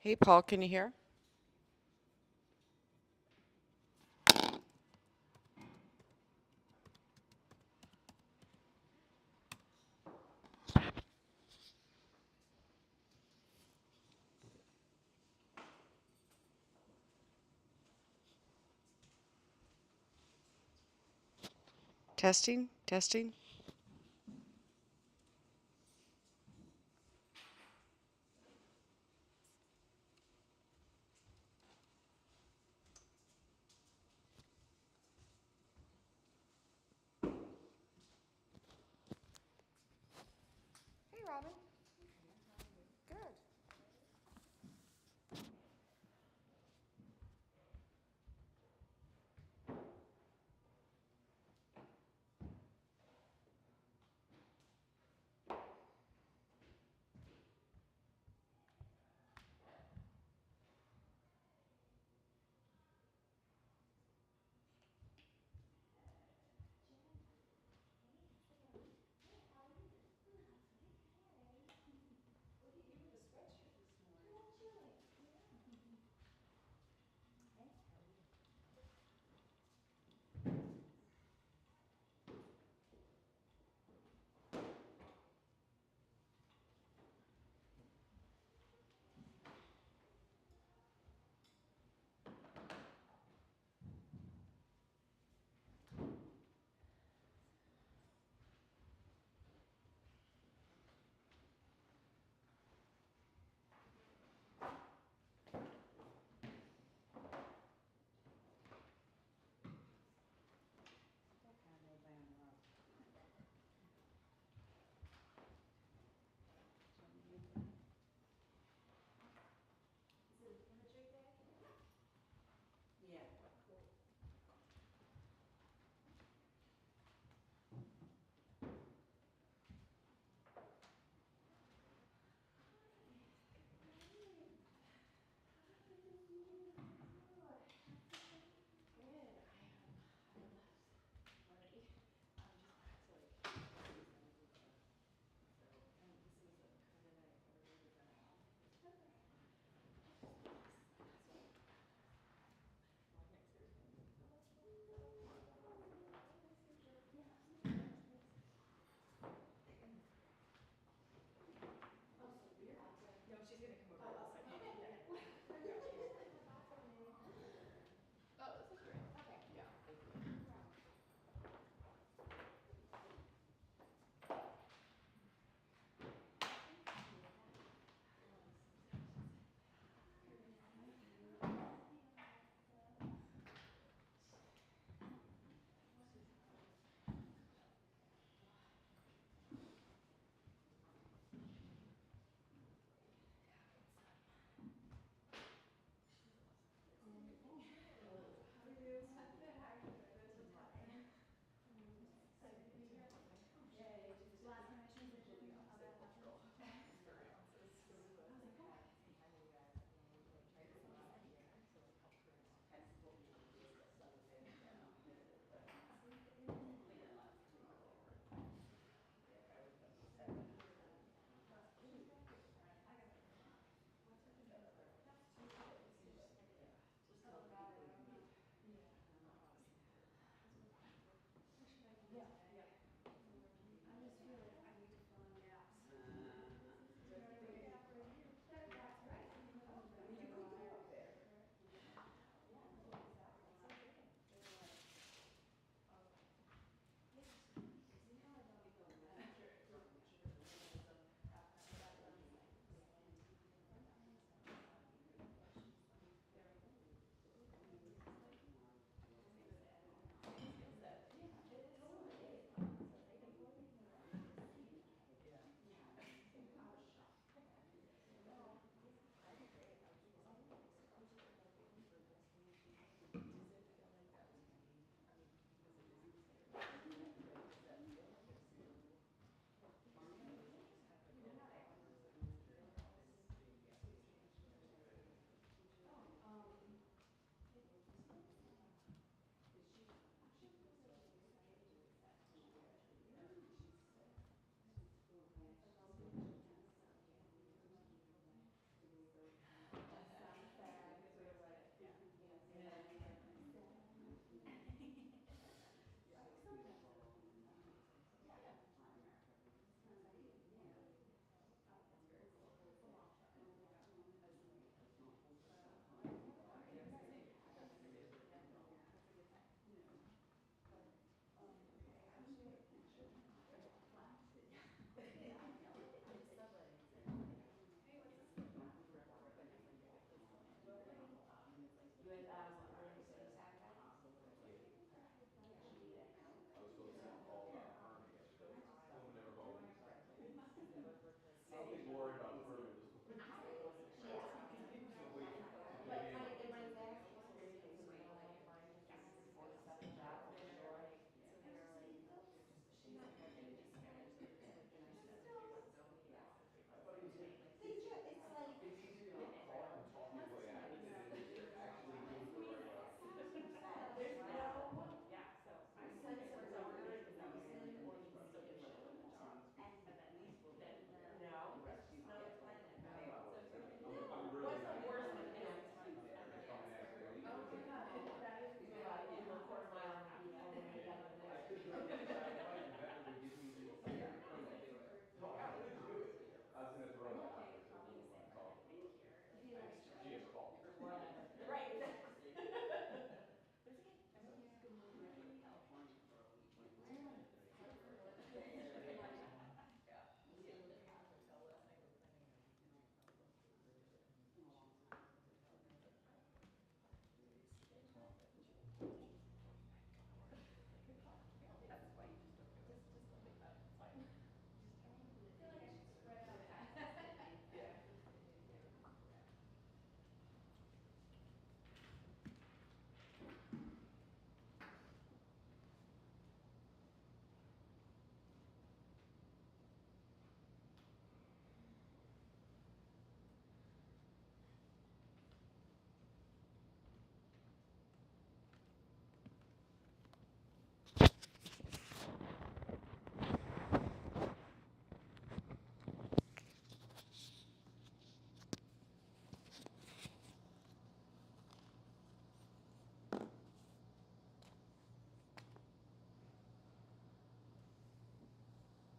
Hey, Paul, can you hear? Testing, testing. Hey, Robin. Good.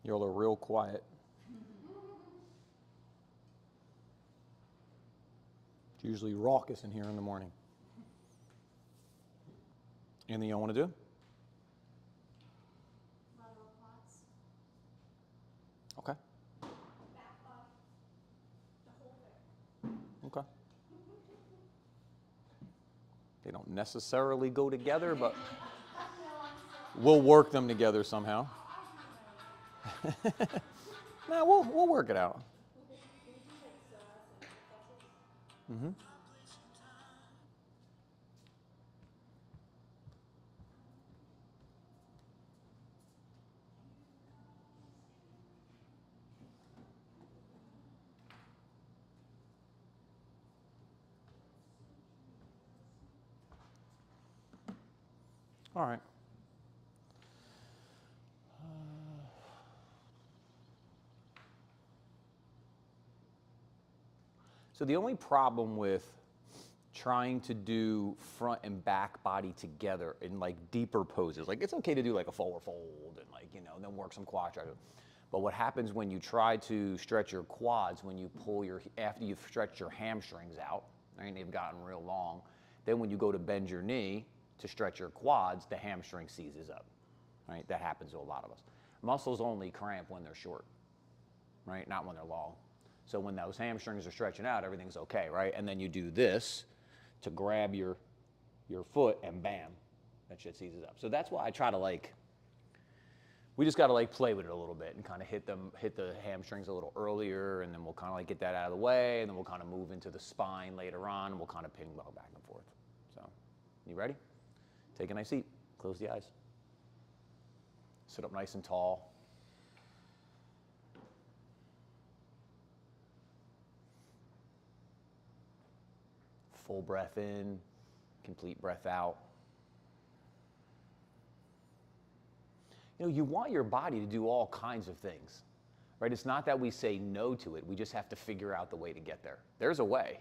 Y'all are real quiet. It's usually raucous in here in the morning. Anything y'all want to do? Lateral quads. Okay. Back body. The whole thing. Okay. They don't necessarily go together, but we'll work them together somehow. Nah, we'll work it out. Mm-hmm. All right. So the only problem with trying to do front and back body together in like deeper poses, like it's okay to do like a forward fold and like, then work some quad stretch. But what happens when you try to stretch your quads, when you pull after you've stretched your hamstrings out, right, and they've gotten real long, then when you go to bend your knee to stretch your quads, the hamstring seizes up, right? That happens to a lot of us. Muscles only cramp when they're short, right? Not when they're long. So when those hamstrings are stretching out, everything's okay, right? And then you do this to grab your foot and bam, that shit seizes up. So that's why I try to we just got to play with it a little bit and kind of hit the hamstrings a little earlier, and then we'll kind of get that out of the way, and then we'll kind of move into the spine later on, and we'll kind of ping ball back and forth. So, you ready? Take a nice seat. Close the eyes. Sit up nice and tall. Full breath in, complete breath out. You want your body to do all kinds of things, right? It's not that we say no to it. We just have to figure out the way to get there. There's a way.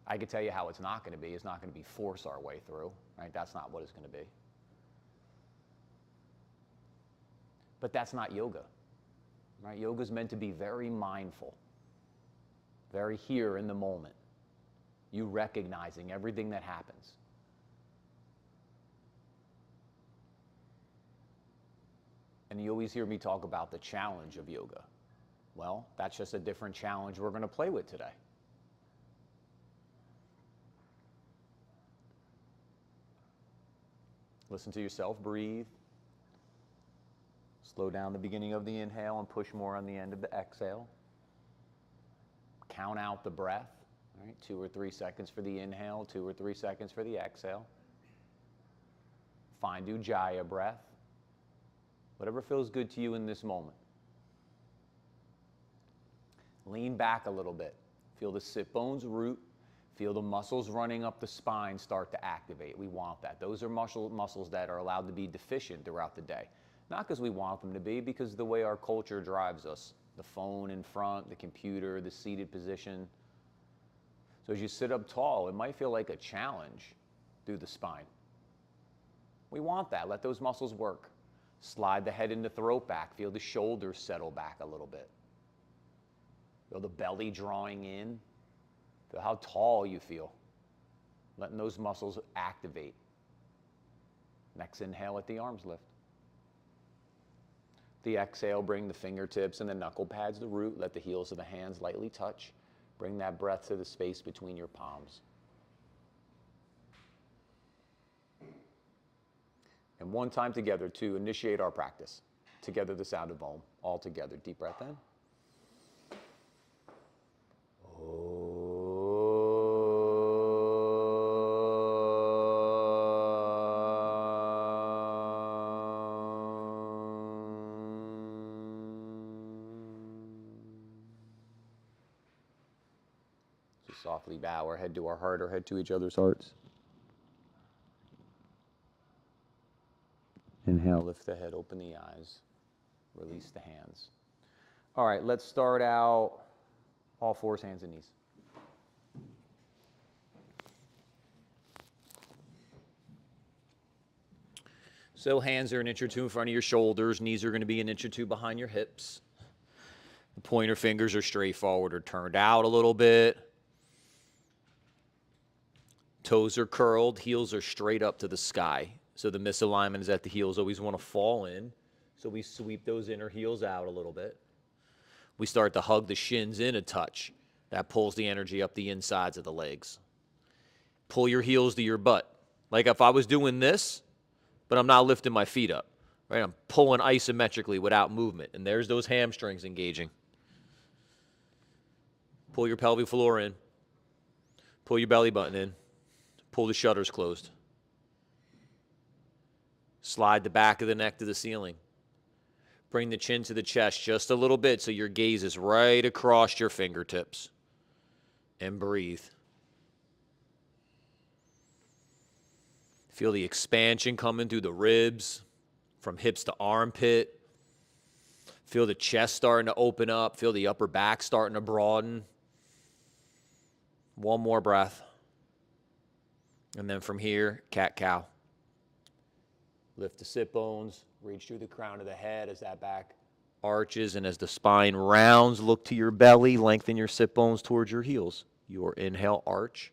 I can tell you how it's not going to be. It's not going to be force our way through, right? That's not what it's going to be. But that's not yoga, right? Yoga's meant to be very mindful, very here in the moment. You recognizing everything that happens. And you always hear me talk about the challenge of yoga. Well, that's just a different challenge we're going to play with today. Listen to yourself, breathe. Slow down the beginning of the inhale and push more on the end of the exhale. Count out the breath, right? 2 or 3 seconds for the inhale, 2 or 3 seconds for the exhale. Find Ujjayi breath. Whatever feels good to you in this moment. Lean back a little bit. Feel the sit bones root. Feel the muscles running up the spine start to activate. We want that. Those are muscles that are allowed to be deficient throughout the day. Not because we want them to be, because the way our culture drives us. The phone in front, the computer, the seated position. So as you sit up tall, it might feel like a challenge through the spine. We want that. Let those muscles work. Slide the head and the throat back. Feel the shoulders settle back a little bit. Feel the belly drawing in. Feel how tall you feel. Letting those muscles activate. Next inhale, let the arms lift. The exhale, bring the fingertips and the knuckle pads to root. Let the heels of the hands lightly touch. Bring that breath to the space between your palms. And one time together to initiate our practice. Together, the sound of Om. All together. Deep breath in. Just softly bow our head to our heart, our head to each other's hearts. Inhale, lift the head, open the eyes, release the hands. All right, let's start out all fours, hands and knees. So hands are an inch or two in front of your shoulders. Knees are going to be an inch or two behind your hips. The pointer fingers are straight forward or turned out a little bit. Toes are curled. Heels are straight up to the sky. So the misalignment is that the heels always want to fall in. So we sweep those inner heels out a little bit. We start to hug the shins in a touch. That pulls the energy up the insides of the legs. Pull your heels to your butt. Like if I was doing this, but I'm not lifting my feet up, right? I'm pulling isometrically without movement, and there's those hamstrings engaging. Pull your pelvic floor in. Pull your belly button in. Pull the shutters closed. Slide the back of the neck to the ceiling. Bring the chin to the chest just a little bit so your gaze is right across your fingertips. And breathe. Feel the expansion coming through the ribs, from hips to armpit. Feel the chest starting to open up. Feel the upper back starting to broaden. One more breath. And then from here, cat-cow. Lift the sit bones. Reach through the crown of the head as that back arches. And as the spine rounds, look to your belly. Lengthen your sit bones towards your heels. Your inhale, arch.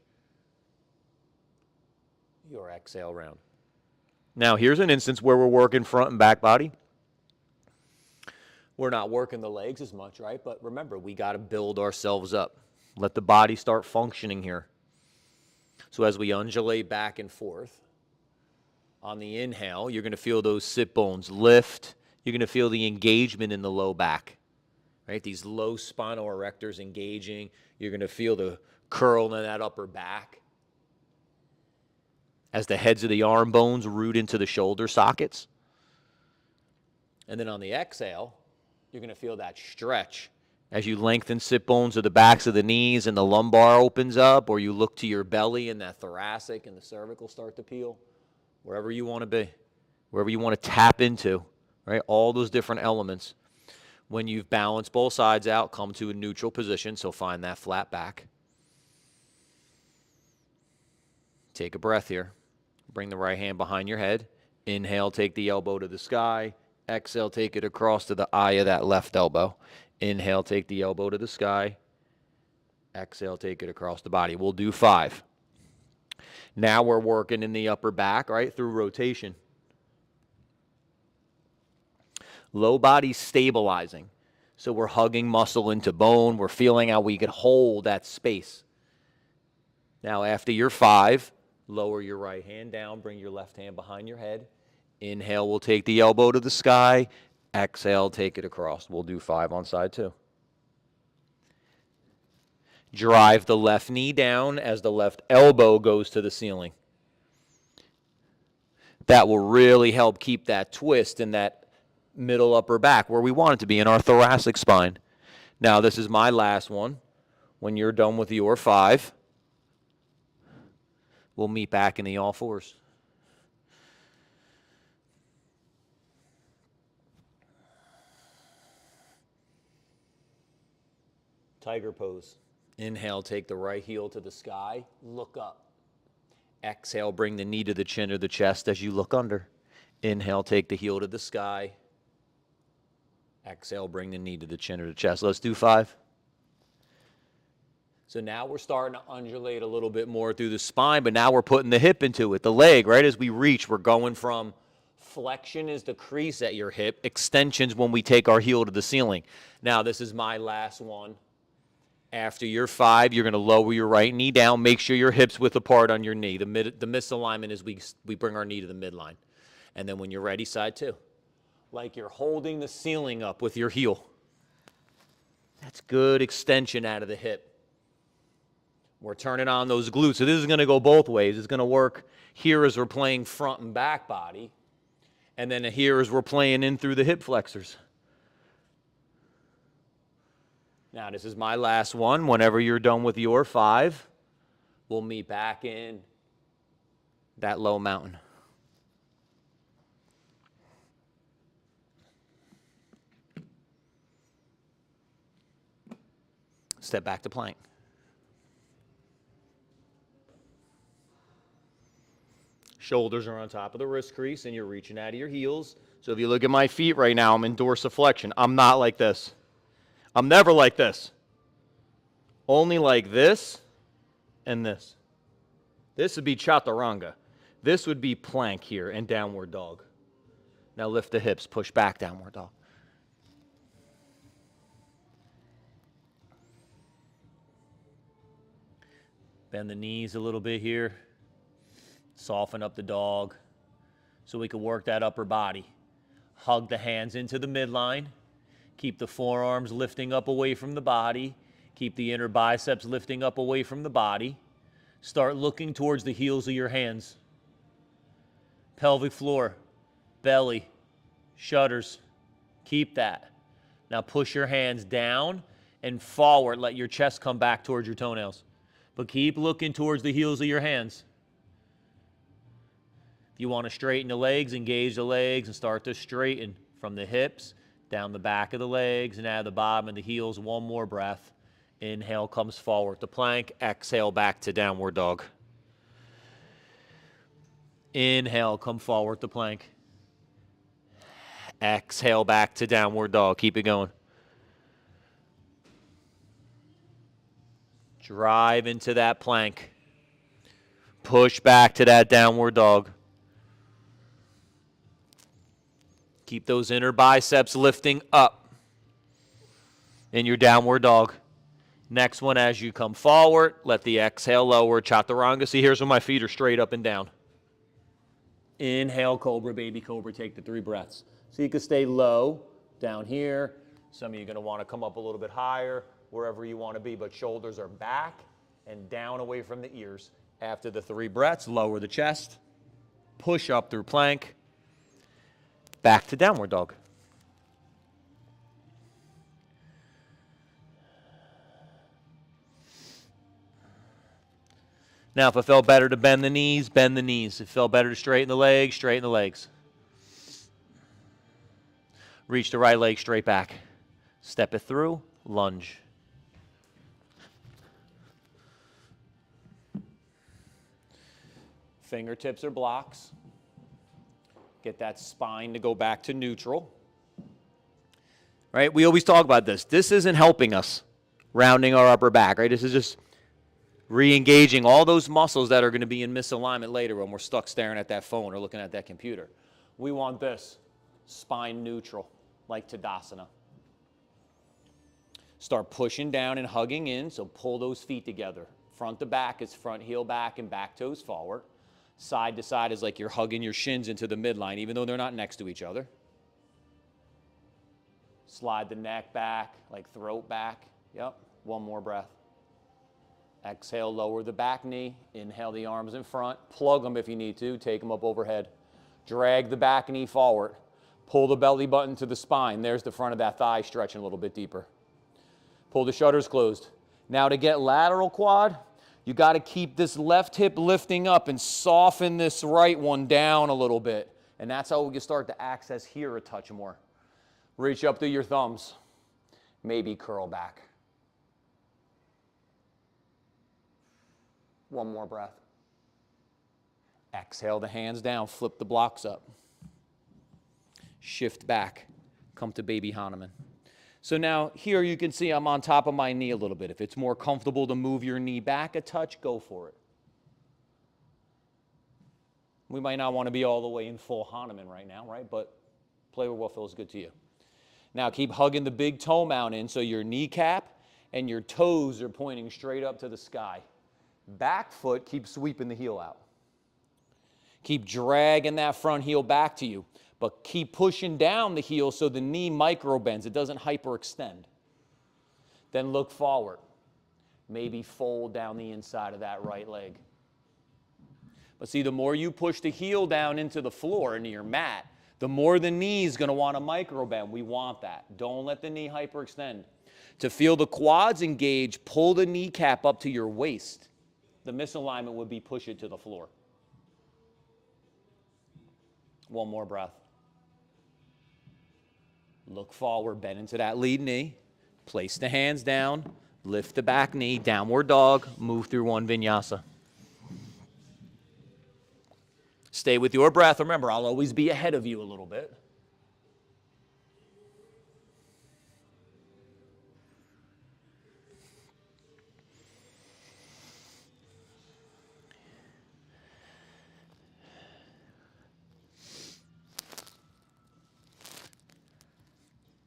Your exhale, round. Now, here's an instance where we're working front and back body. We're not working the legs as much, right? But remember, we got to build ourselves up. Let the body start functioning here. So as we undulate back and forth, on the inhale, you're going to feel those sit bones lift. You're going to feel the engagement in the low back, right? These low spinal erectors engaging. You're going to feel the curl in that upper back as the heads of the arm bones root into the shoulder sockets. And then on the exhale, you're going to feel that stretch as you lengthen sit bones of the backs of the knees and the lumbar opens up, or you look to your belly and that thoracic and the cervical start to peel. Wherever you want to be, wherever you want to tap into, right? All those different elements. When you've balanced both sides out, come to a neutral position, so find that flat back. Take a breath here. Bring the right hand behind your head. Inhale, take the elbow to the sky. Exhale, take it across to the eye of that left elbow. Inhale, take the elbow to the sky. Exhale, take it across the body. We'll do 5. Now we're working in the upper back, right, through rotation. Low body stabilizing. So we're hugging muscle into bone. We're feeling how we could hold that space. Now after your 5, lower your right hand down. Bring your left hand behind your head. Inhale, we'll take the elbow to the sky. Exhale, take it across. We'll do 5 on side 2. Drive the left knee down as the left elbow goes to the ceiling. That will really help keep that twist in that middle upper back where we want it to be in our thoracic spine. Now, this is my last one. When you're done with your 5, we'll meet back in the all fours. Tiger pose. Inhale, take the right heel to the sky, look up. Exhale, bring the knee to the chin or the chest as you look under. Inhale, take the heel to the sky. Exhale, bring the knee to the chin or the chest. Let's do 5. So now we're starting to undulate a little bit more through the spine, but now we're putting the hip into it, the leg, right? As we reach, we're going from flexion is the crease at your hip, extensions when we take our heel to the ceiling. Now, this is my last one. After your 5, you're going to lower your right knee down. Make sure your hips width apart on your knee. The misalignment is we bring our knee to the midline. And then when you're ready, side 2. Like you're holding the ceiling up with your heel. That's good extension out of the hip. We're turning on those glutes. So this is going to go both ways. It's going to work here as we're playing front and back body. And then here as we're playing in through the hip flexors. Now, this is my last one. Whenever you're done with your 5, we'll meet back in that low mountain. Step back to plank. Shoulders are on top of the wrist crease, and you're reaching out of your heels. So if you look at my feet right now, I'm in dorsiflexion. I'm not like this. I'm never like this. Only like this and this. This would be chaturanga. This would be plank here and downward dog. Now lift the hips, push back, downward dog. Bend the knees a little bit here. Soften up the dog so we can work that upper body. Hug the hands into the midline. Keep the forearms lifting up away from the body. Keep the inner biceps lifting up away from the body. Start looking towards the heels of your hands. Pelvic floor, belly, shudders. Keep that. Now push your hands down and forward. Let your chest come back towards your toenails. But keep looking towards the heels of your hands. If you want to straighten the legs, engage the legs and start to straighten from the hips, down the back of the legs, and out of the bottom of the heels. One more breath. Inhale comes forward to plank. Exhale back to downward dog. Inhale, come forward to plank. Exhale back to downward dog. Keep it going. Drive into that plank. Push back to that downward dog. Keep those inner biceps lifting up in your downward dog. Next one, as you come forward, let the exhale lower, chaturanga. See, here's when my feet are straight up and down. Inhale, cobra, baby cobra. Take the 3 breaths. So you can stay low down here. Some of you are going to want to come up a little bit higher, wherever you want to be, but shoulders are back and down away from the ears. After the 3 breaths, lower the chest, push up through plank, back to downward dog. Now, if it felt better to bend the knees, bend the knees. If it felt better to straighten the legs, straighten the legs. Reach the right leg straight back. Step it through, lunge. Fingertips are blocks. Get that spine to go back to neutral. Right? We always talk about this. This isn't helping us rounding our upper back, right? This is just re-engaging all those muscles that are going to be in misalignment later when we're stuck staring at that phone or looking at that computer. We want this, spine neutral, like Tadasana. Start pushing down and hugging in, so pull those feet together. Front to back is front heel back and back toes forward. Side to side is like you're hugging your shins into the midline, even though they're not next to each other. Slide the neck back, like throat back. Yep, one more breath. Exhale, lower the back knee. Inhale the arms in front. Plug them if you need to. Take them up overhead. Drag the back knee forward. Pull the belly button to the spine. There's the front of that thigh stretching a little bit deeper. Pull the shutters closed. Now to get lateral quad, you got to keep this left hip lifting up and soften this right one down a little bit. And that's how we can start to access here a touch more. Reach up through your thumbs. Maybe curl back. One more breath. Exhale the hands down, flip the blocks up. Shift back, come to baby Hanuman. So now here you can see I'm on top of my knee a little bit. If it's more comfortable to move your knee back a touch, go for it. We might not want to be all the way in full Hanuman right now, right? But play with what feels good to you. Now keep hugging the big toe mount in so your kneecap and your toes are pointing straight up to the sky. Back foot, keep sweeping the heel out. Keep dragging that front heel back to you, but keep pushing down the heel so the knee micro bends. It doesn't hyperextend. Then look forward. Maybe fold down the inside of that right leg. But see, the more you push the heel down into the floor, into your mat, the more the knee is going to want to micro bend. We want that. Don't let the knee hyperextend. To feel the quads engage, pull the kneecap up to your waist. The misalignment would be push it to the floor. One more breath. Look forward, bend into that lead knee. Place the hands down. Lift the back knee, downward dog. Move through one vinyasa. Stay with your breath. Remember, I'll always be ahead of you a little bit.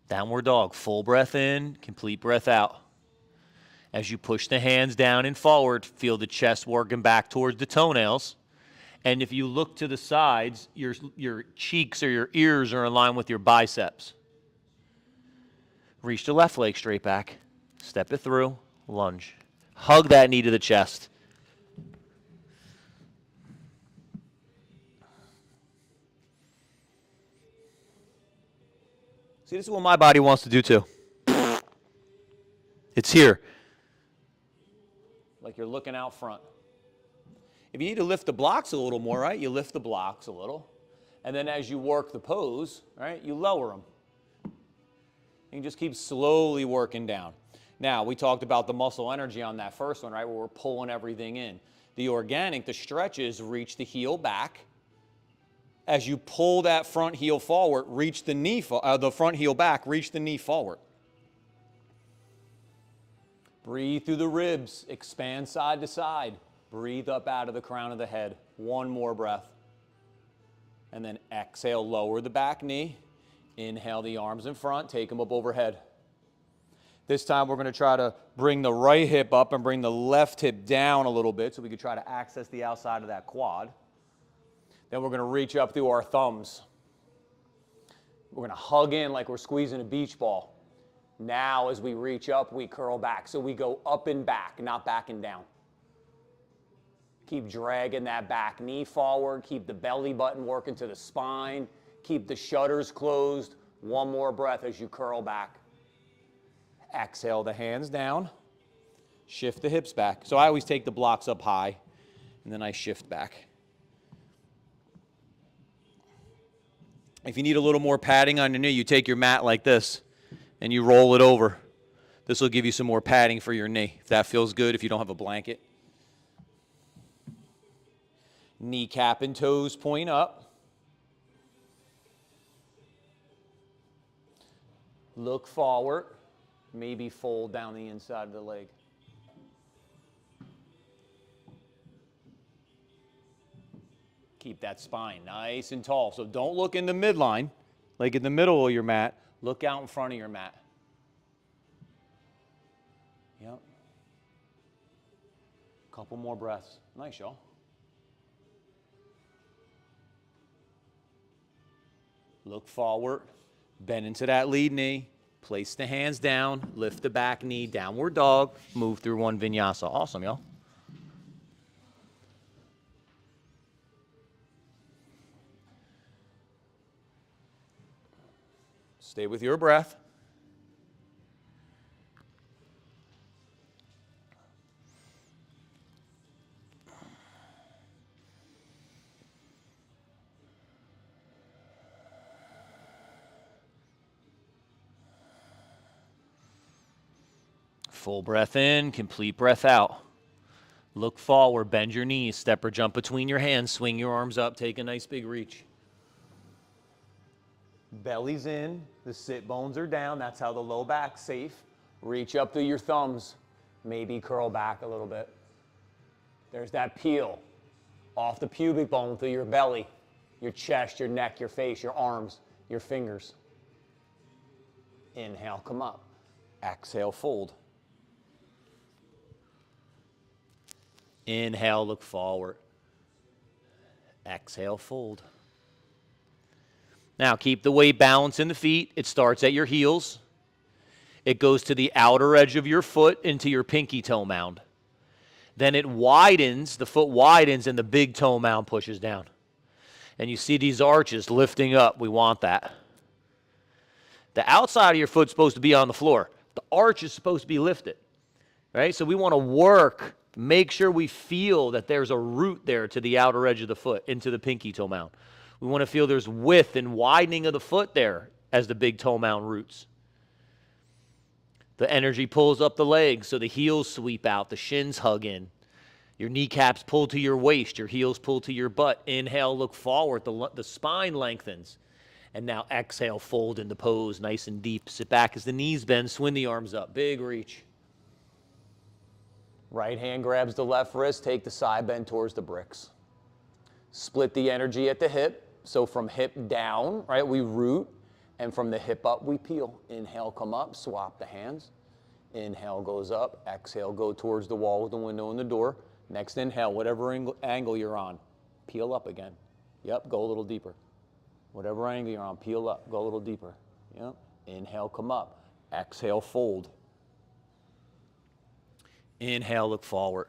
Downward dog, full breath in, complete breath out. As you push the hands down and forward, feel the chest working back towards the toenails. And if you look to the sides, your cheeks or your ears are in line with your biceps. Reach the left leg straight back. Step it through, lunge. Hug that knee to the chest. See, this is what my body wants to do too. It's here. Like you're looking out front. If you need to lift the blocks a little more, right, you lift the blocks a little. And then as you work the pose, right, you lower them. You can just keep slowly working down. Now, we talked about the muscle energy on that first one, right, where we're pulling everything in. The organic, the stretches, reach the heel back. As you pull that front heel forward, reach the knee, the front heel back, reach the knee forward. Breathe through the ribs, expand side to side. Breathe up out of the crown of the head. One more breath. And then exhale, lower the back knee. Inhale the arms in front, take them up overhead. This time we're going to try to bring the right hip up and bring the left hip down a little bit so we can try to access the outside of that quad. Then we're going to reach up through our thumbs. We're going to hug in like we're squeezing a beach ball. Now as we reach up, we curl back. So we go up and back, not back and down. Keep dragging that back knee forward. Keep the belly button working to the spine. Keep the shutters closed. One more breath as you curl back. Exhale the hands down. Shift the hips back. So I always take the blocks up high, and then I shift back. If you need a little more padding on your knee, you take your mat like this, and you roll it over. This will give you some more padding for your knee, if that feels good, if you don't have a blanket. Kneecap and toes point up. Look forward. Maybe fold down the inside of the leg. Keep that spine nice and tall. So don't look in the midline, like in the middle of your mat. Look out in front of your mat. Yep. Couple more breaths. Nice, y'all. Look forward. Bend into that lead knee. Place the hands down. Lift the back knee. Downward dog. Move through one vinyasa. Awesome, y'all. Stay with your breath. Full breath in, complete breath out. Look forward, bend your knees, step or jump between your hands, swing your arms up, take a nice big reach. Belly's in, the sit bones are down, that's how the low back's safe. Reach up through your thumbs, maybe curl back a little bit. There's that peel off the pubic bone through your belly, your chest, your neck, your face, your arms, your fingers. Inhale, come up. Exhale, fold. Inhale, look forward. Exhale, fold. Now, keep the weight balance in the feet. It starts at your heels. It goes to the outer edge of your foot into your pinky toe mound. Then it widens, the foot widens, and the big toe mound pushes down. And you see these arches lifting up. We want that. The outside of your foot's supposed to be on the floor. The arch is supposed to be lifted, right? So we want to work, make sure we feel that there's a root there to the outer edge of the foot, into the pinky toe mound. We want to feel there's width and widening of the foot there as the big toe mound roots. The energy pulls up the legs, so the heels sweep out, the shins hug in. Your kneecaps pull to your waist, your heels pull to your butt. Inhale, look forward, the spine lengthens. And now exhale, fold into pose, nice and deep. Sit back as the knees bend, swing the arms up, big reach. Right hand grabs the left wrist, take the side bend towards the bricks. Split the energy at the hip. So from hip down, right, we root, and from the hip up, we peel. Inhale, come up, swap the hands. Inhale goes up, exhale, go towards the wall with the window and the door. Next inhale, whatever angle you're on, peel up again. Yep, go a little deeper. Whatever angle you're on, peel up, go a little deeper. Yep, inhale, come up. Exhale, fold. Inhale, look forward.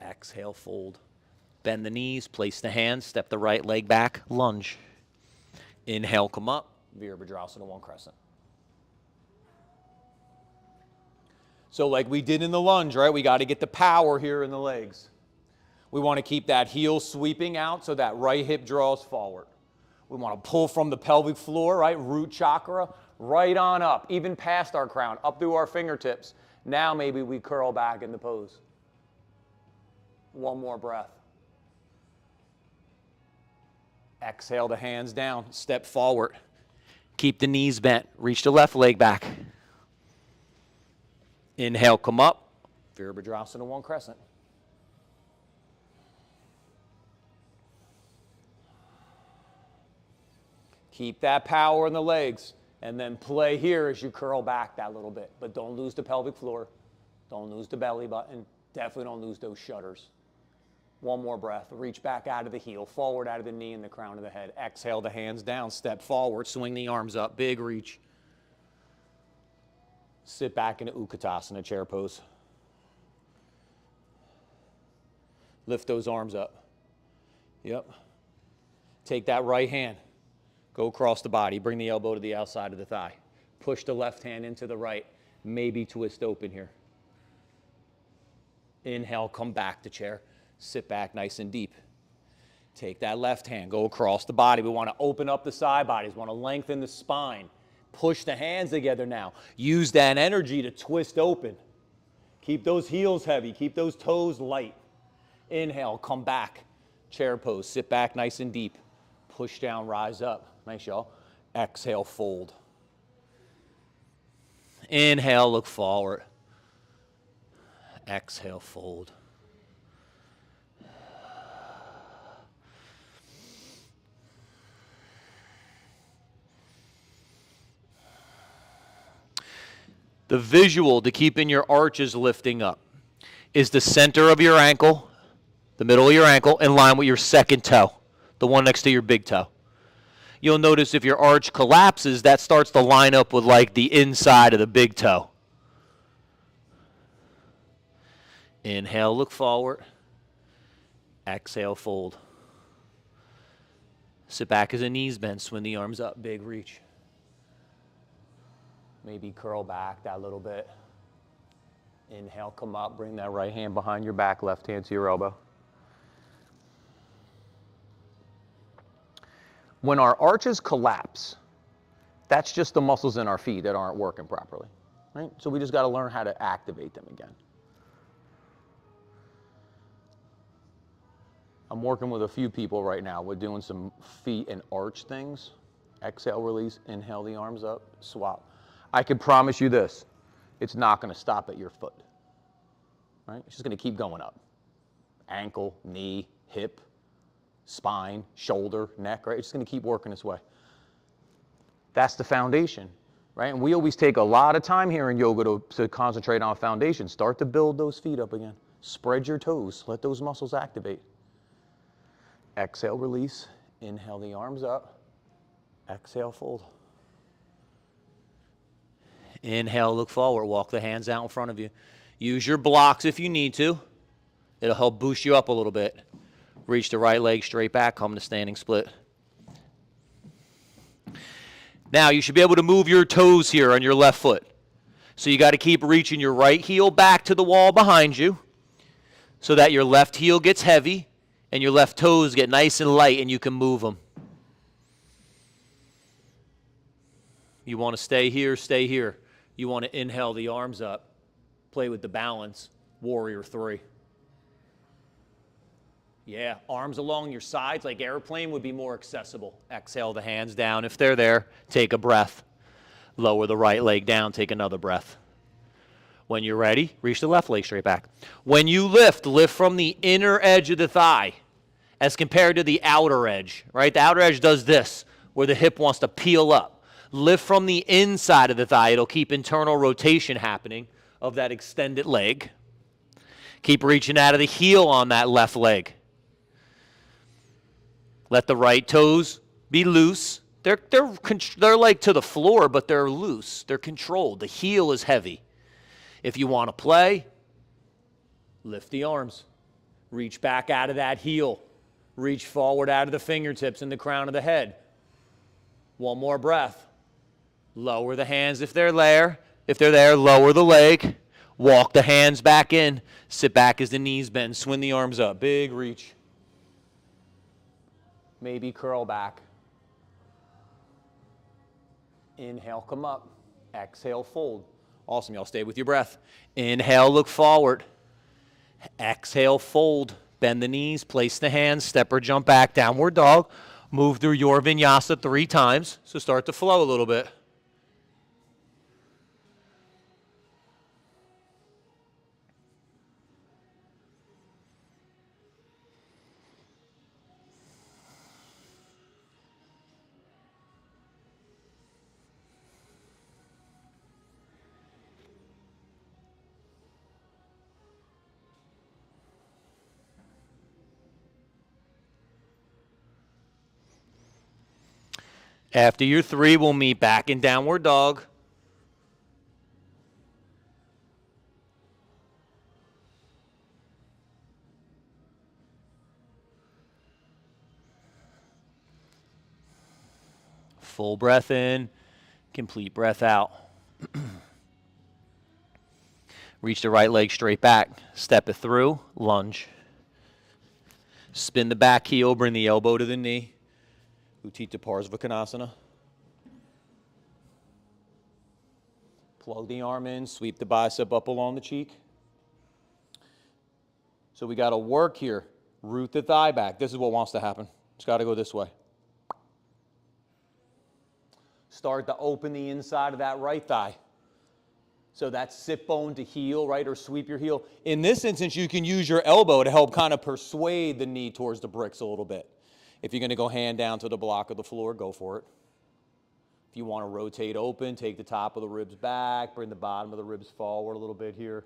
Exhale, fold. Bend the knees, place the hands, step the right leg back, lunge. Inhale, come up, Virabhadrasana, one crescent. So like we did in the lunge, right? We got to get the power here in the legs. We want to keep that heel sweeping out so that right hip draws forward. We want to pull from the pelvic floor, right? Root chakra, right on up, even past our crown, up through our fingertips. Now maybe we curl back in the pose. One more breath. Exhale the hands down, step forward. Keep the knees bent, reach the left leg back. Inhale, come up, Virabhadrasana, one crescent. Keep that power in the legs, and then play here as you curl back that little bit. But don't lose the pelvic floor. Don't lose the belly button. Definitely don't lose those shudders. One more breath. Reach back out of the heel, forward out of the knee and the crown of the head. Exhale the hands down, step forward, swing the arms up, big reach. Sit back into Utkatasana, chair pose. Lift those arms up. Yep. Take that right hand. Go across the body. Bring the elbow to the outside of the thigh. Push the left hand into the right. Maybe twist open here. Inhale, come back to chair. Sit back nice and deep. Take that left hand. Go across the body. We want to open up the side bodies. We want to lengthen the spine. Push the hands together now. Use that energy to twist open. Keep those heels heavy. Keep those toes light. Inhale, come back. Chair pose. Sit back nice and deep. Push down, rise up. Nice, y'all. Exhale, fold. Inhale, look forward. Exhale, fold. The visual to keeping your arches lifting up is the center of your ankle, the middle of your ankle, in line with your second toe, the one next to your big toe. You'll notice if your arch collapses, that starts to line up with like the inside of the big toe. Inhale, look forward. Exhale, fold. Sit back as the knees bend, swing the arms up, big reach. Maybe curl back that little bit. Inhale, come up, bring that right hand behind your back, left hand to your elbow. When our arches collapse, that's just the muscles in our feet that aren't working properly, right? So we just got to learn how to activate them again. I'm working with a few people right now. We're doing some feet and arch things. Exhale, release, inhale the arms up, swap. I can promise you this, it's not going to stop at your foot, right? It's just going to keep going up. Ankle, knee, hip, spine, shoulder, neck, right? It's just going to keep working its way. That's the foundation, right? And we always take a lot of time here in yoga to concentrate on foundation. Start to build those feet up again. Spread your toes. Let those muscles activate. Exhale, release. Inhale the arms up. Exhale, fold. Inhale, look forward. Walk the hands out in front of you. Use your blocks if you need to. It'll help boost you up a little bit. Reach the right leg straight back. Come to standing split. Now, you should be able to move your toes here on your left foot. So you got to keep reaching your right heel back to the wall behind you so that your left heel gets heavy and your left toes get nice and light and you can move them. You want to stay here, stay here. You want to inhale the arms up. Play with the balance. Warrior 3. Yeah, arms along your sides like airplane would be more accessible. Exhale the hands down. If they're there, take a breath. Lower the right leg down, take another breath. When you're ready, reach the left leg straight back. When you lift, lift from the inner edge of the thigh as compared to the outer edge, right? The outer edge does this, where the hip wants to peel up. Lift from the inside of the thigh. It'll keep internal rotation happening of that extended leg. Keep reaching out of the heel on that left leg. Let the right toes be loose. They're like to the floor, but they're loose. They're controlled. The heel is heavy. If you want to play, lift the arms. Reach back out of that heel. Reach forward out of the fingertips and the crown of the head. One more breath. Lower the hands if they're there. If they're there, lower the leg. Walk the hands back in. Sit back as the knees bend. Swing the arms up. Big reach. Maybe curl back. Inhale, come up. Exhale, fold. Awesome, y'all. Stay with your breath. Inhale, look forward. Exhale, fold. Bend the knees, place the hands, step or jump back, downward dog. Move through your vinyasa 3 times. So start to flow a little bit. After your 3, we'll meet back in downward dog. Full breath in, complete breath out. Reach the right leg straight back. Step it through, lunge. Spin the back heel, bring the elbow to the knee. Utthita Parsvakonasana. Plug the arm in, sweep the bicep up along the cheek. So we got to work here. Root the thigh back. This is what wants to happen. It's got to go this way. Start to open the inside of that right thigh. So that's sit bone to heel, right, or sweep your heel. In this instance, you can use your elbow to help kind of persuade the knee towards the bricks a little bit. If you're going to go hand down to the block of the floor, go for it. If you want to rotate open, take the top of the ribs back, bring the bottom of the ribs forward a little bit here.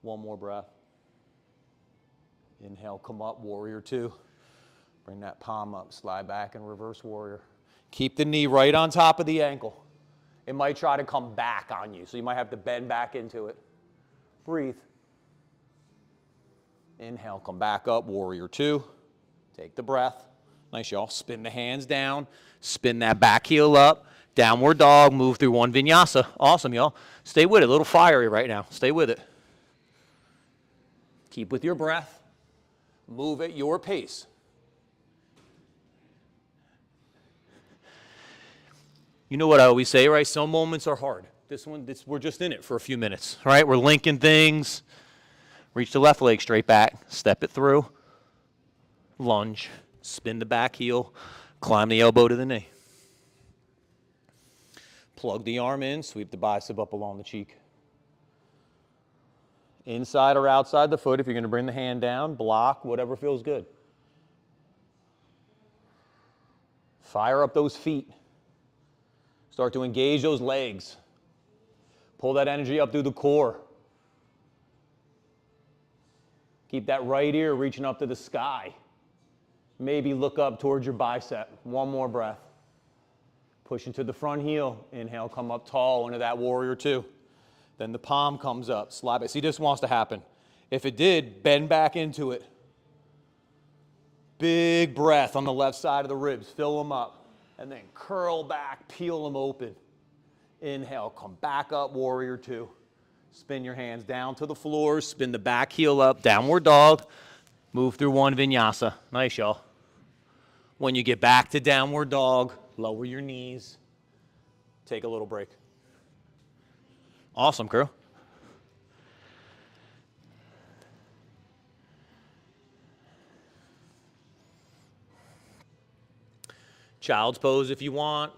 One more breath. Inhale, come up, warrior 2. Bring that palm up, slide back and reverse warrior. Keep the knee right on top of the ankle. It might try to come back on you, so you might have to bend back into it. Breathe. Inhale, come back up, warrior 2. Take the breath. Nice, y'all. Spin the hands down. Spin that back heel up. Downward dog. Move through one vinyasa. Awesome, y'all. Stay with it. A little fiery right now. Stay with it. Keep with your breath. Move at your pace. You know what I always say, right? Some moments are hard. We're just in it for a few minutes, right? We're linking things. Reach the left leg straight back. Step it through. Lunge, spin the back heel, climb the elbow to the knee. Plug the arm in, sweep the bicep up along the cheek. Inside or outside the foot, if you're going to bring the hand down, block, whatever feels good. Fire up those feet. Start to engage those legs. Pull that energy up through the core. Keep that right ear reaching up to the sky. Maybe look up towards your bicep. One more breath. Push into the front heel. Inhale, come up tall into that warrior 2. Then the palm comes up. Slide it. See, this wants to happen. If it did, bend back into it. Big breath on the left side of the ribs. Fill them up. And then curl back, peel them open. Inhale, come back up, warrior 2. Spin your hands down to the floor. Spin the back heel up, downward dog. Move through one vinyasa. Nice, y'all. When you get back to downward dog, lower your knees. Take a little break. Awesome, crew. Child's pose if you want.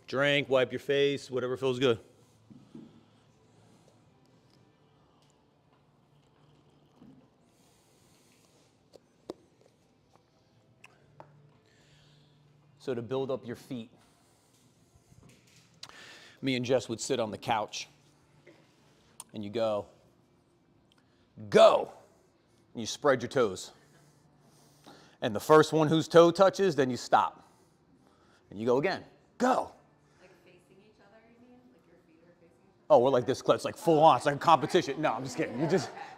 Drink, wipe your face, whatever feels good. So to build up your feet, me and Jess would sit on the couch and you go, and you spread your toes. And the first one whose toe touches, then you stop. And you go again, go. Like facing each other, you mean? Like your feet are facing each Oh, we're like this, it's like full on, it's like a competition. No, I'm just kidding.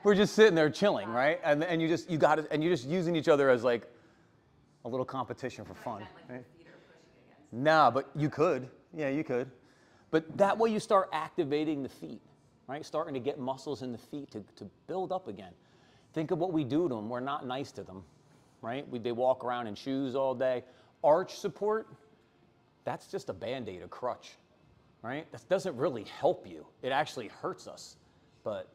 We're just sitting there chilling, right? And you got it, and you're just using each other as like a little competition for fun. other? Like Right? your feet are pushing against. Nah, but you could. Yeah, you could. But that way you start activating the feet, right? Starting to get muscles in the feet to build up again. Think of what we do to them. We're not nice to them, right? They walk around in shoes all day. Arch support, that's just a Band-Aid, a crutch, right? That doesn't really help you. It actually hurts us. But,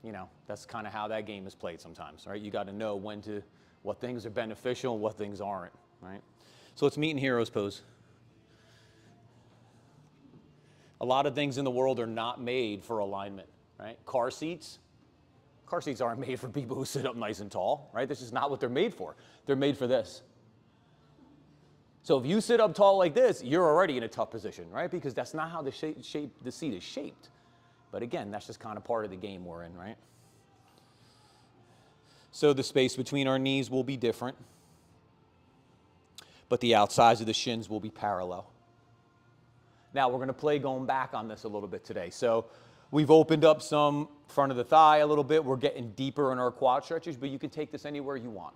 you know, that's kind of how that game is played sometimes, right? You got to know what things are beneficial and what things aren't, right? So let's meet in hero's pose. A lot of things in the world are not made for alignment, right? Car seats aren't made for people who sit up nice and tall, right? This is not what they're made for. They're made for this. So if you sit up tall like this, you're already in a tough position, right? Because that's not how the seat is shaped. But again, that's just kind of part of the game we're in, right? So the space between our knees will be different, but the outsides of the shins will be parallel. Now we're going to play going back on this a little bit today. So we've opened up some front of the thigh a little bit. We're getting deeper in our quad stretches, but you can take this anywhere you want.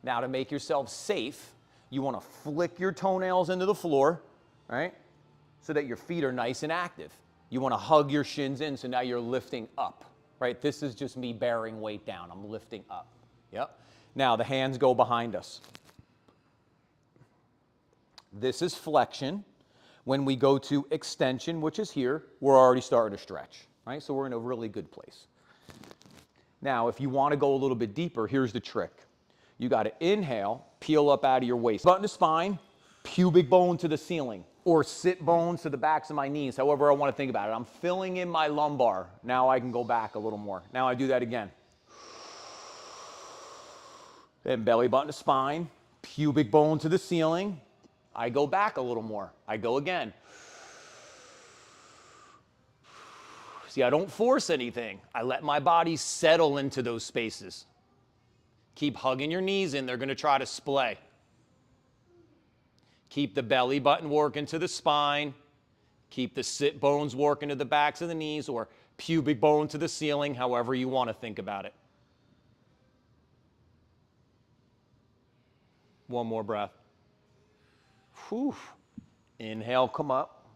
Now to make yourself safe, you want to flick your toenails into the floor, right? So that your feet are nice and active. You want to hug your shins in, so now you're lifting up, right? This is just me bearing weight down. I'm lifting up. Yep. Now the hands go behind us. This is flexion. When we go to extension, which is here, we're already starting to stretch, right? So we're in a really good place. Now, if you want to go a little bit deeper, here's the trick. You got to inhale, peel up out of your waist. Button the spine, pubic bone to the ceiling, or sit bones to the backs of my knees, however I want to think about it. I'm filling in my lumbar. Now I can go back a little more. Now I do that again. Then belly button to spine, pubic bone to the ceiling. I go back a little more. I go again. See, I don't force anything. I let my body settle into those spaces. Keep hugging your knees in. They're going to try to splay. Keep the belly button working to the spine. Keep the sit bones working to the backs of the knees, or pubic bone to the ceiling, however you want to think about it. One more breath. Whew. Inhale, come up.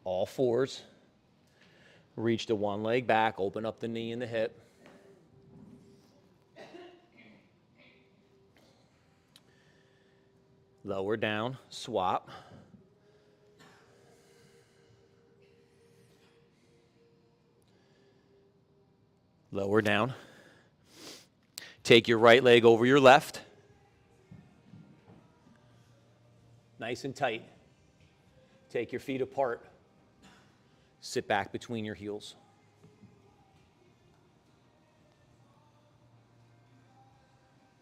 All fours. Reach the one leg back, open up the knee and the hip. Lower down, swap. Lower down. Take your right leg over your left. Nice and tight. Take your feet apart. Sit back between your heels.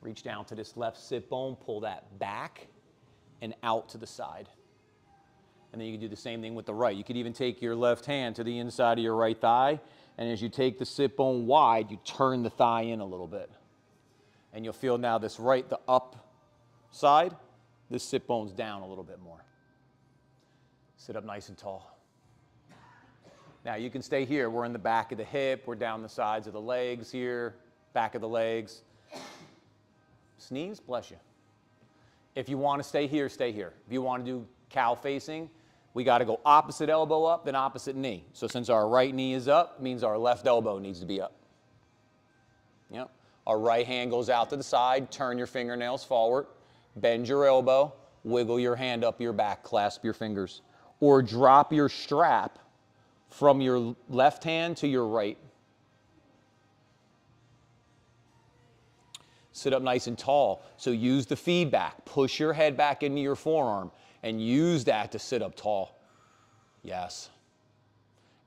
Reach down to this left sit bone, pull that back and out to the side. And then you can do the same thing with the right. You could even take your left hand to the inside of your right thigh, and as you take the sit bone wide, you turn the thigh in a little bit. And you'll feel now this right, the up side, this sit bone's down a little bit more. Sit up nice and tall. Now you can stay here. We're in the back of the hip. We're down the sides of the legs here, back of the legs. Sneeze, bless you. If you want to stay here, stay here. If you want to do cow facing, we got to go opposite elbow up, then opposite knee. So since our right knee is up, it means our left elbow needs to be up. Yep. Our right hand goes out to the side, turn your fingernails forward, bend your elbow, wiggle your hand up your back, clasp your fingers, or drop your strap from your left hand to your right. Sit up nice and tall. So use the feedback. Push your head back into your forearm and use that to sit up tall. Yes.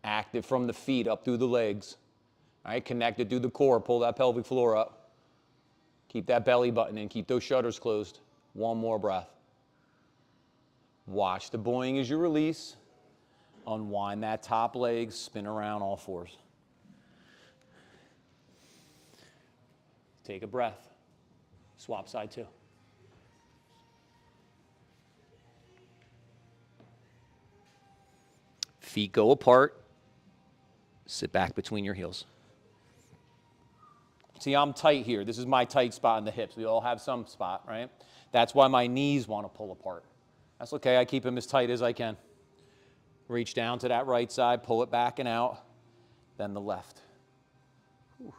Active from the feet up through the legs. All right, connect it through the core. Pull that pelvic floor up. Keep that belly button in. Keep those shutters closed. One more breath. Watch the buoying as you release. Unwind that top leg. Spin around all fours. Take a breath. Swap side two. Feet go apart. Sit back between your heels. See, I'm tight here. This is my tight spot in the hips. We all have some spot, right? That's why my knees want to pull apart. That's okay. I keep them as tight as I can. Reach down to that right side, pull it back and out, then the left. Whew.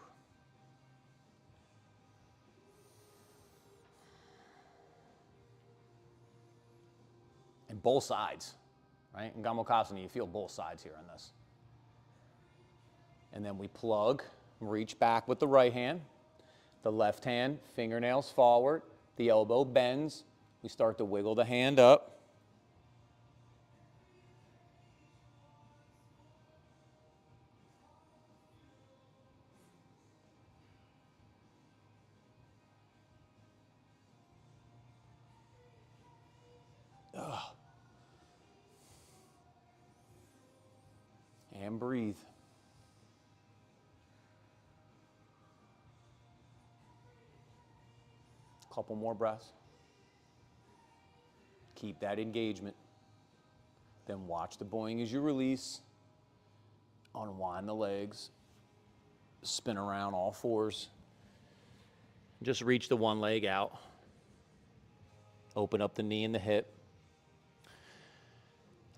And both sides, right? In Gomukhasana, you feel both sides here on this. And then we plug, reach back with the right hand, the left hand, fingernails forward, the elbow bends. We start to wiggle the hand up. And breathe. Couple more breaths. Keep that engagement. Then watch the buoying as you release. Unwind the legs. Spin around all fours. Just reach the one leg out. Open up the knee and the hip.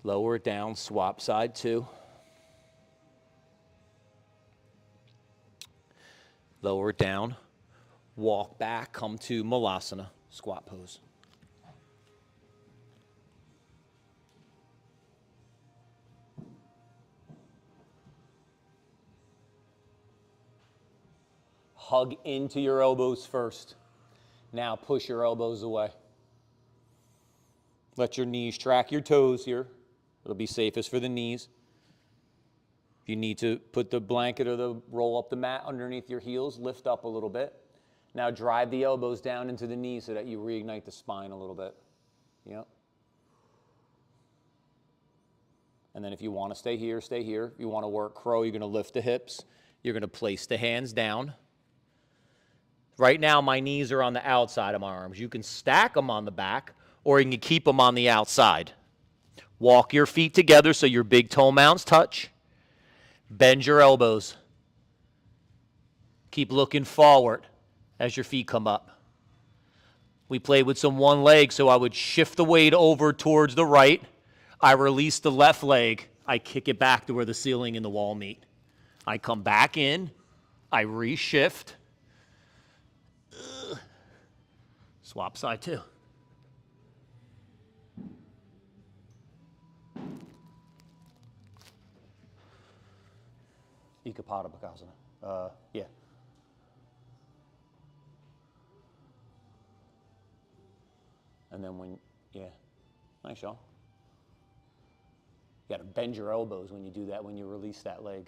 Lower it down, swap side two. Lower it down. Walk back, come to Malasana, squat pose. Hug into your elbows first. Now push your elbows away. Let your knees track your toes here. It'll be safest for the knees. If you need to put the blanket or the roll up the mat underneath your heels, lift up a little bit. Now drive the elbows down into the knees so that you reignite the spine a little bit. Yep. And then if you want to stay here, stay here. If you want to work crow, you're going to lift the hips. You're going to place the hands down. Right now, my knees are on the outside of my arms. You can stack them on the back, or you can keep them on the outside. Walk your feet together so your big toe mounts touch. Bend your elbows. Keep looking forward as your feet come up. We played with some one leg, so I would shift the weight over towards the right. I release the left leg. I kick it back to where the ceiling and the wall meet. I come back in. I reshift. Swap side two. Ekapada Bakasana. Yeah. And then nice, y'all. You got to bend your elbows when you do that, when you release that leg.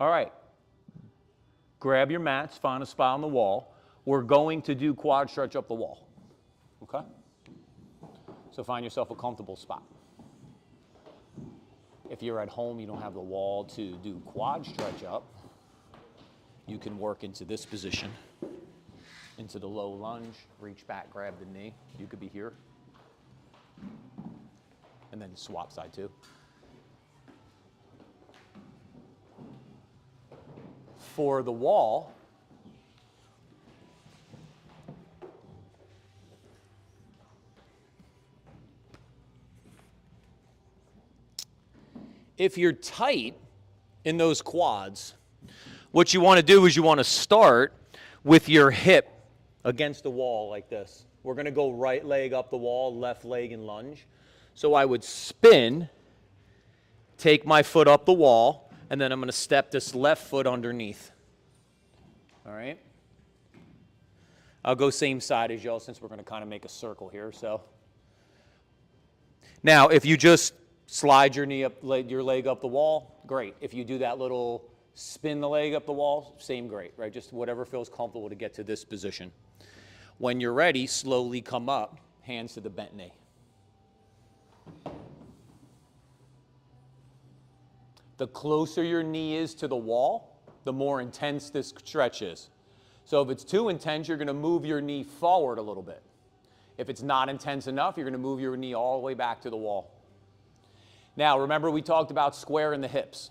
All right. Grab your mats, find a spot on the wall. We're going to do quad stretch up the wall. Okay? So find yourself a comfortable spot. If you're at home, you don't have the wall to do quad stretch up, you can work into this position, into the low lunge, reach back, grab the knee. You could be here. And then swap side two. For the wall, if you're tight in those quads, what you want to do is you want to start with your hip against the wall like this. We're going to go right leg up the wall, left leg and lunge. So I would spin, take my foot up the wall, and then I'm going to step this left foot underneath. All right. I'll go same side as y'all since we're going to kind of make a circle here. So now, if you just slide your knee up, your leg up the wall, great. If you do that little spin the leg up the wall, same great, right? Just whatever feels comfortable to get to this position. When you're ready, slowly come up, hands to the bent knee. The closer your knee is to the wall, the more intense this stretch is. So if it's too intense, you're going to move your knee forward a little bit. If it's not intense enough, you're going to move your knee all the way back to the wall. Now, remember we talked about squaring the hips.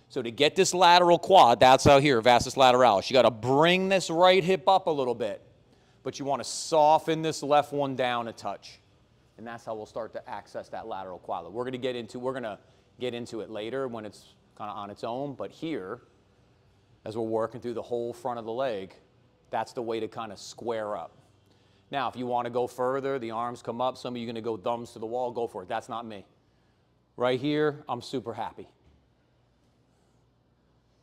So to get this lateral quad, that's out here, vastus lateralis, you got to bring this right hip up a little bit, but you want to soften this left one down a touch. And that's how we'll start to access that lateral quad. We're going to get into it later when it's kind of on its own, but here, as we're working through the whole front of the leg, that's the way to kind of square up. Now, if you want to go further, the arms come up, some of you are going to go thumbs to the wall, go for it. That's not me. Right here, I'm super happy.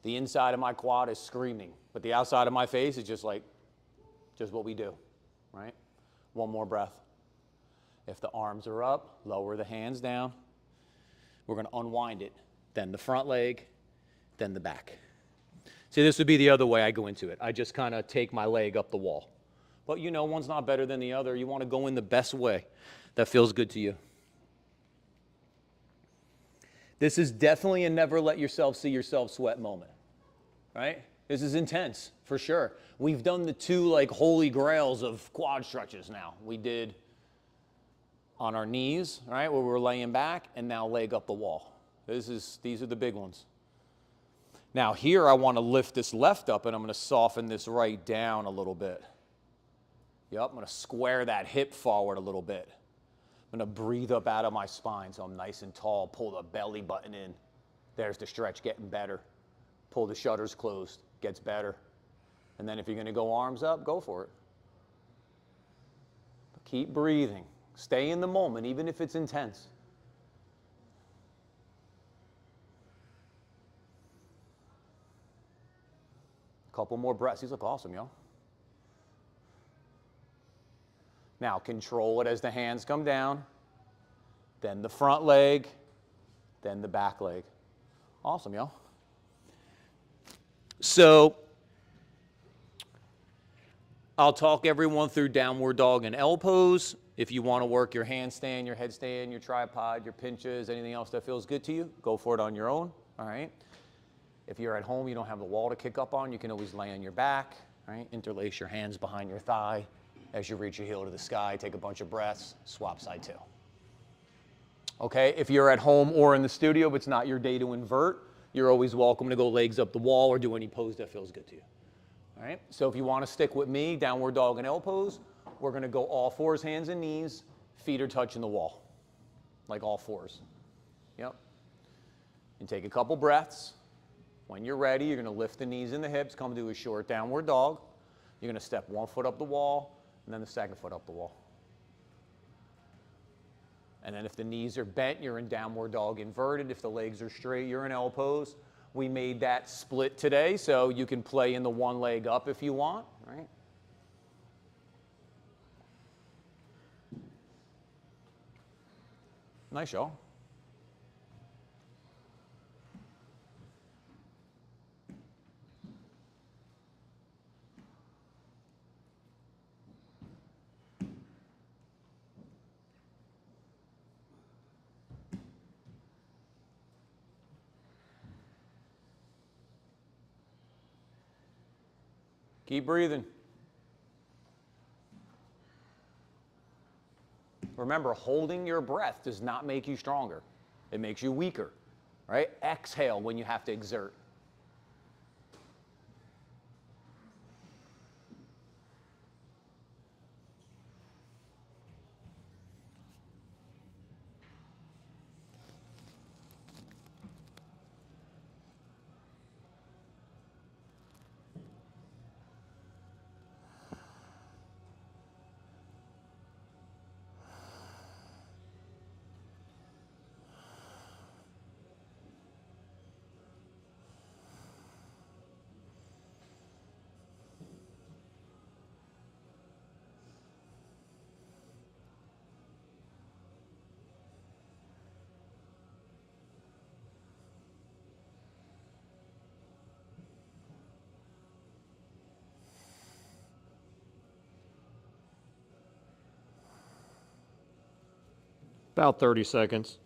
The inside of my quad is screaming, but the outside of my face is just what we do, right? One more breath. If the arms are up, lower the hands down. We're going to unwind it. Then the front leg, then the back. See, this would be the other way I go into it. I just kind of take my leg up the wall. But you know, one's not better than the other. You want to go in the best way that feels good to you. This is definitely a never let yourself see yourself sweat moment, right? This is intense, for sure. We've done the two holy grails of quad stretches now. We did on our knees, right, where we're laying back, and now leg up the wall. These are the big ones. Now here I want to lift this left up, and I'm going to soften this right down a little bit. Yep, I'm going to square that hip forward a little bit. I'm going to breathe up out of my spine so I'm nice and tall. Pull the belly button in. There's the stretch getting better. Pull the shutters closed. Gets better. And then if you're going to go arms up, go for it. But keep breathing. Stay in the moment, even if it's intense. A couple more breaths. These look awesome, y'all. Now, control it as the hands come down, then the front leg, then the back leg. Awesome, y'all. So, I'll talk everyone through downward dog and L pose. If you want to work your handstand, your headstand, your tripod, your pinches, anything else that feels good to you, go for it on your own, all right? If you're at home, you don't have the wall to kick up on, you can always lay on your back, right? Interlace your hands behind your thigh. As you reach your heel to the sky, take a bunch of breaths, swap side two. Okay, if you're at home or in the studio, but it's not your day to invert, you're always welcome to go legs up the wall or do any pose that feels good to you. All right, so if you want to stick with me, downward dog and L pose, we're going to go all fours, hands and knees, feet are touching the wall, like all fours. Yep. And take a couple breaths. When you're ready, you're going to lift the knees and the hips, come to a short downward dog. You're going to step one foot up the wall, and then the second foot up the wall. And then if the knees are bent, you're in downward dog inverted. If the legs are straight, you're in L pose. We made that split today, so you can play in the one leg up if you want, right? Nice, y'all. Keep breathing. Remember, holding your breath does not make you stronger. It makes you weaker, right? Exhale when you have to exert. About 30 seconds.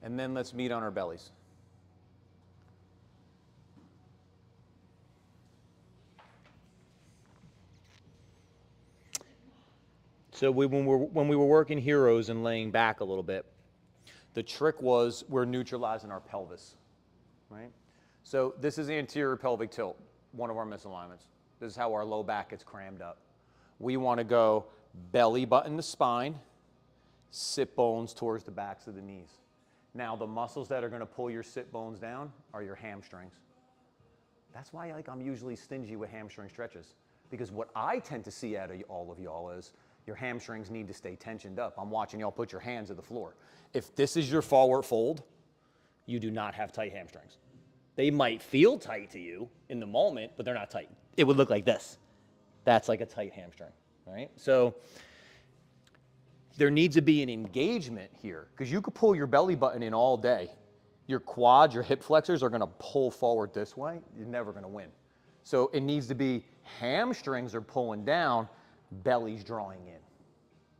And then let's meet on our bellies. So when we were working heroes and laying back a little bit, The trick was we're neutralizing our pelvis, right? So this is anterior pelvic tilt, one of our misalignments. This is how our low back gets crammed up. We want to go belly button to spine, sit bones towards the backs of the knees. Now the muscles that are going to pull your sit bones down are your hamstrings. That's why I'm usually stingy with hamstring stretches, because what I tend to see out of all of y'all is your hamstrings need to stay tensioned up. I'm watching y'all put your hands to the floor. If this is your forward fold, you do not have tight hamstrings. They might feel tight to you in the moment, but they're not tight. It would look like this. That's like a tight hamstring, right? So there needs to be an engagement here, because you could pull your belly button in all day. Your quads, your hip flexors are going to pull forward this way. You're never going to win. So it needs to be hamstrings are pulling down, belly's drawing in.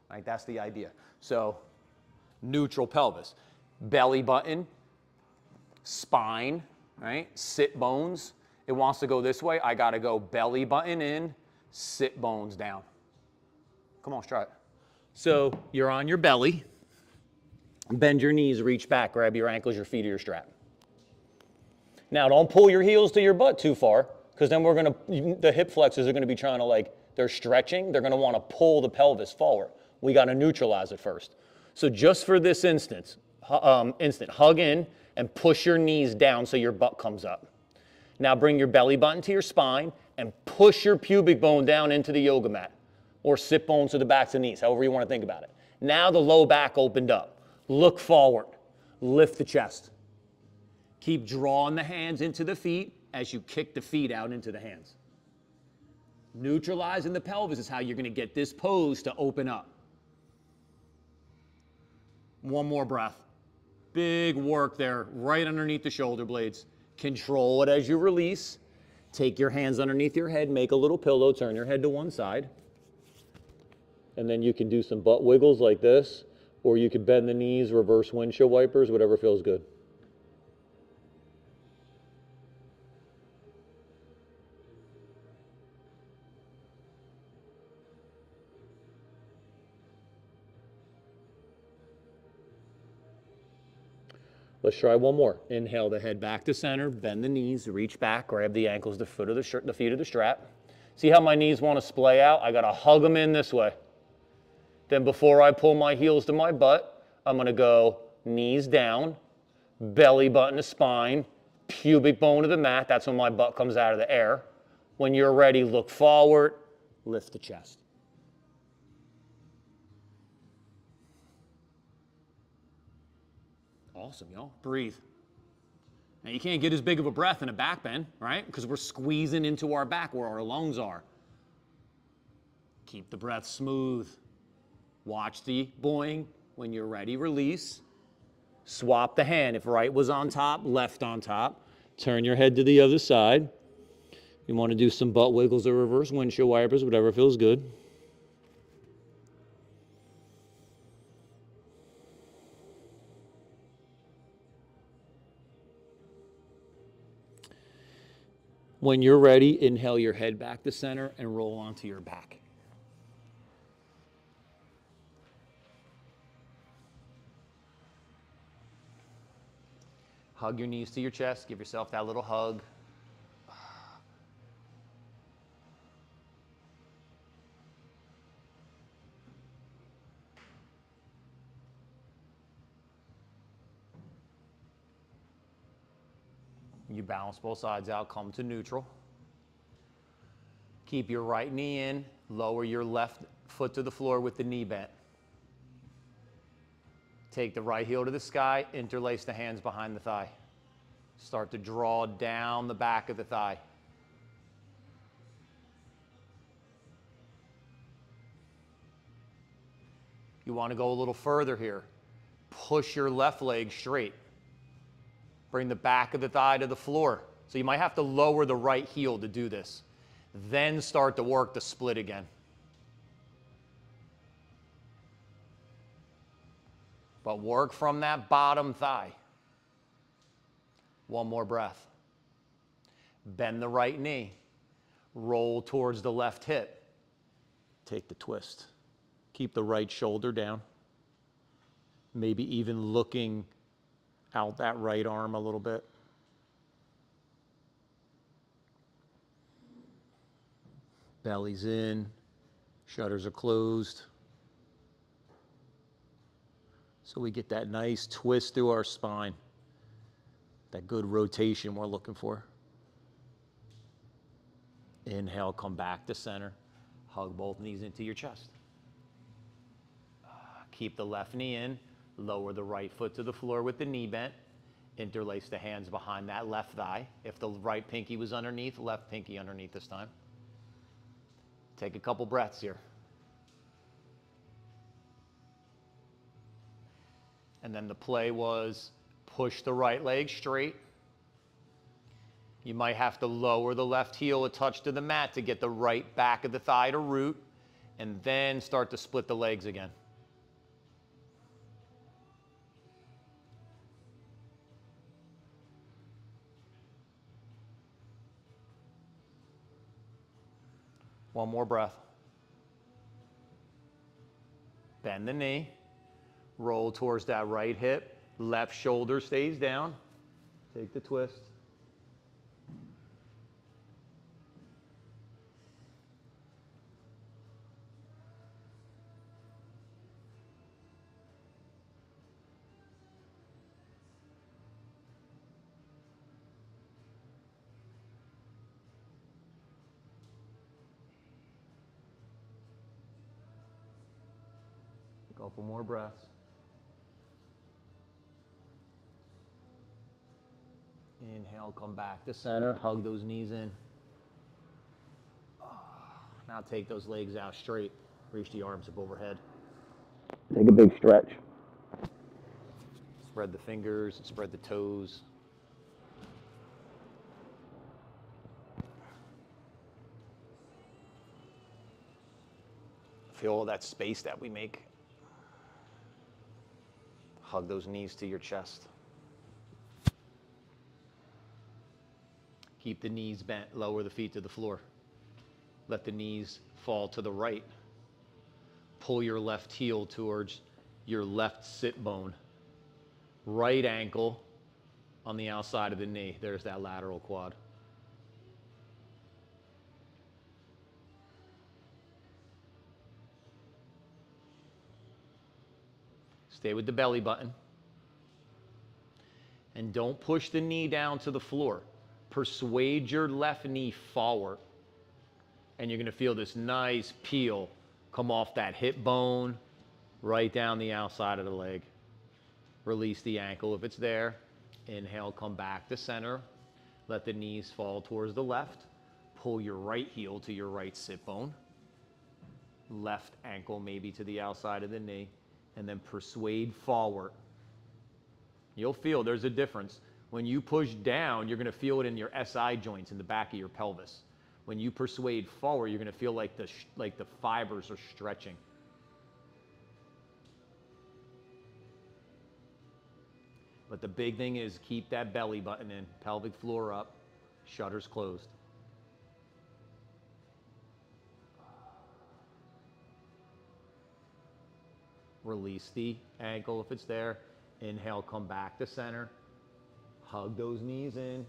Right? That's the idea. So neutral pelvis, belly button, spine, right? Sit bones. It wants to go this way. I got to go belly button in, sit bones down. Come on, let's try it. So you're on your belly. Bend your knees, reach back, grab your ankles, your feet, or your strap. Now, don't pull your heels to your butt too far, because then the hip flexors are going to be trying to they're stretching. They're going to want to pull the pelvis forward. We got to neutralize it first. So just for this instant, hug in and push your knees down so your butt comes up. Now bring your belly button to your spine and push your pubic bone down into the yoga mat, or sit bones to the backs of the knees, however you want to think about it. Now the low back opened up. Look forward. Lift the chest. Keep drawing the hands into the feet as you kick the feet out into the hands. Neutralizing the pelvis is how you're going to get this pose to open up. One more breath. Big work there, right underneath the shoulder blades. Control it as you release. Take your hands underneath your head, make a little pillow, turn your head to one side. And then you can do some butt wiggles like this, or you can bend the knees, reverse windshield wipers, whatever feels good. Let's try one more. Inhale the head back to center, bend the knees, reach back, grab the ankles, the feet of the strap. See how my knees want to splay out? I got to hug them in this way. Then before I pull my heels to my butt, I'm going to go knees down, belly button to spine, pubic bone to the mat. That's when my butt comes out of the air. When you're ready, look forward, lift the chest. Awesome, y'all. Breathe. Now, you can't get as big of a breath in a back bend, right? Because we're squeezing into our back where our lungs are. Keep the breath smooth. Watch the boing. When you're ready, release. Swap the hand. If right was on top, left on top. Turn your head to the other side. You want to do some butt wiggles or reverse windshield wipers, whatever feels good. When you're ready, inhale your head back to center and roll onto your back. Hug your knees to your chest. Give yourself that little hug. You balance both sides out, come to neutral. Keep your right knee in, lower your left foot to the floor with the knee bent. Take the right heel to the sky, interlace the hands behind the thigh. Start to draw down the back of the thigh. You want to go a little further here. Push your left leg straight. Bring the back of the thigh to the floor. So you might have to lower the right heel to do this. Then start to work the split again. But work from that bottom thigh. One more breath. Bend the right knee. Roll towards the left hip. Take the twist. Keep the right shoulder down. Maybe even looking out that right arm a little bit. Belly's in. Shutters are closed. So we get that nice twist through our spine. That good rotation we're looking for. Inhale, come back to center. Hug both knees into your chest. Keep the left knee in. Lower the right foot to the floor with the knee bent. Interlace the hands behind that left thigh. If the right pinky was underneath, left pinky underneath this time. Take a couple breaths here. And then the play was push the right leg straight. You might have to lower the left heel a touch to the mat to get the right back of the thigh to root, and then start to split the legs again. One more breath. Bend the knee. Roll towards that right hip. Left shoulder stays down. Take the twist. A couple more breaths. Inhale, come back to center. Hug those knees in. Now take those legs out straight. Reach the arms up overhead. Take a big stretch. Spread the fingers, spread the toes. Feel all that space that we make. Hug those knees to your chest. Keep the knees bent, lower the feet to the floor. Let the knees fall to the right. Pull your left heel towards your left sit bone. Right ankle on the outside of the knee. There's that lateral quad. Stay with the belly button. And don't push the knee down to the floor. Persuade your left knee forward. And you're going to feel this nice peel come off that hip bone, right down the outside of the leg. Release the ankle if it's there. Inhale, come back to center. Let the knees fall towards the left. Pull your right heel to your right sit bone. Left ankle maybe to the outside of the knee. And then persuade forward. You'll feel there's a difference. When you push down, you're going to feel it in your SI joints in the back of your pelvis. When you persuade forward, you're going to feel like the fibers are stretching. But the big thing is keep that belly button in, pelvic floor up, shutters closed. Release the ankle if it's there. Inhale, come back to center. Hug those knees in.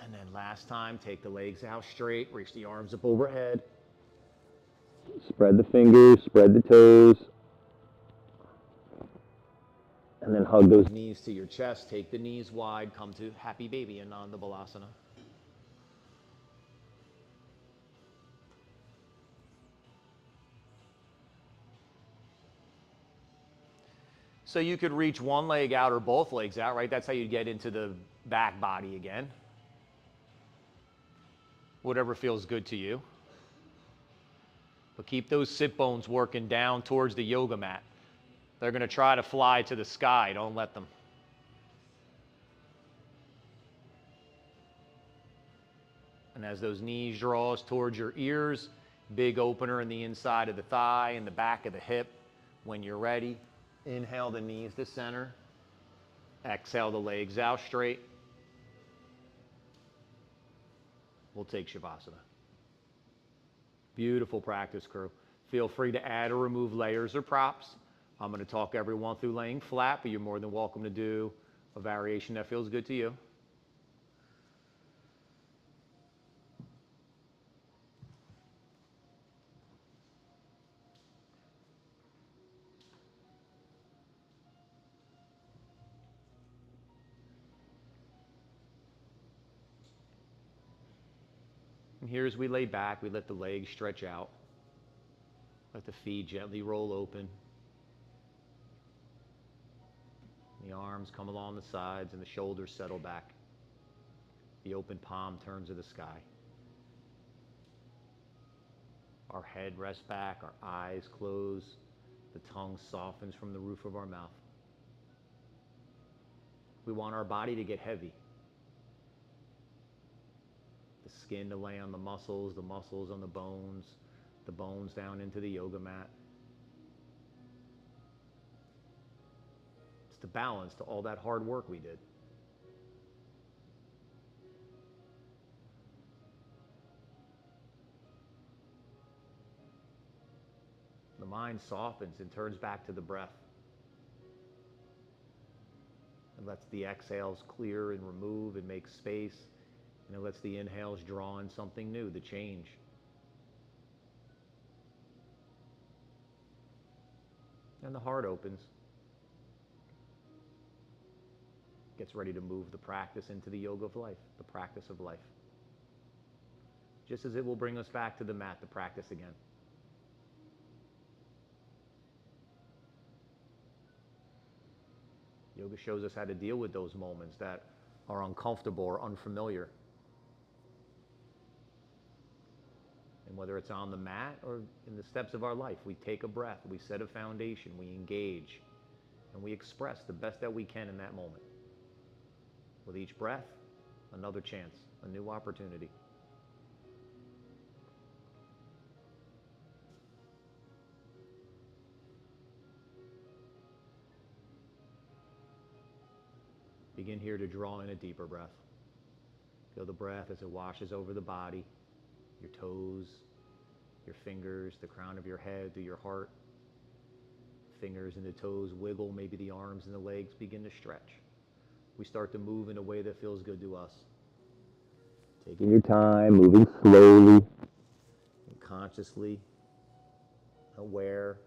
And then last time, take the legs out straight. Reach the arms up overhead. Spread the fingers, spread the toes. And then hug those knees to your chest. Take the knees wide. Come to Happy Baby in Ananda Balasana. So you could reach one leg out or both legs out, right? That's how you get into the back body again. Whatever feels good to you. But keep those sit bones working down towards the yoga mat. They're going to try to fly to the sky. Don't let them. And as those knees draws towards your ears, big opener in the inside of the thigh and the back of the hip. When you're ready, inhale the knees to center. Exhale the legs out straight. We'll take Shavasana. Beautiful practice, crew. Feel free to add or remove layers or props. I'm going to talk everyone through laying flat, but you're more than welcome to do a variation that feels good to you. And here as we lay back, we let the legs stretch out. Let the feet gently roll open. The arms come along the sides and the shoulders settle back. The open palm turns to the sky. Our head rests back, our eyes close, the tongue softens from the roof of our mouth. We want our body to get heavy. The skin to lay on the muscles on the bones down into the yoga mat. It's the balance to all that hard work we did. The mind softens and turns back to the breath. It lets the exhales clear and remove and make space. And it lets the inhales draw in something new, the change. And the heart opens. Gets ready to move the practice into the yoga of life, the practice of life. Just as it will bring us back to the mat to practice again. Yoga shows us how to deal with those moments that are uncomfortable or unfamiliar. And whether it's on the mat or in the steps of our life, we take a breath, we set a foundation, we engage, and we express the best that we can in that moment. With each breath, another chance, a new opportunity. Begin here to draw in a deeper breath. Feel the breath as it washes over the body, your toes, your fingers, the crown of your head, through your heart. Fingers and the toes wiggle, maybe the arms and the legs begin to stretch. We start to move in a way that feels good to us. Taking your time, moving slowly, and consciously aware.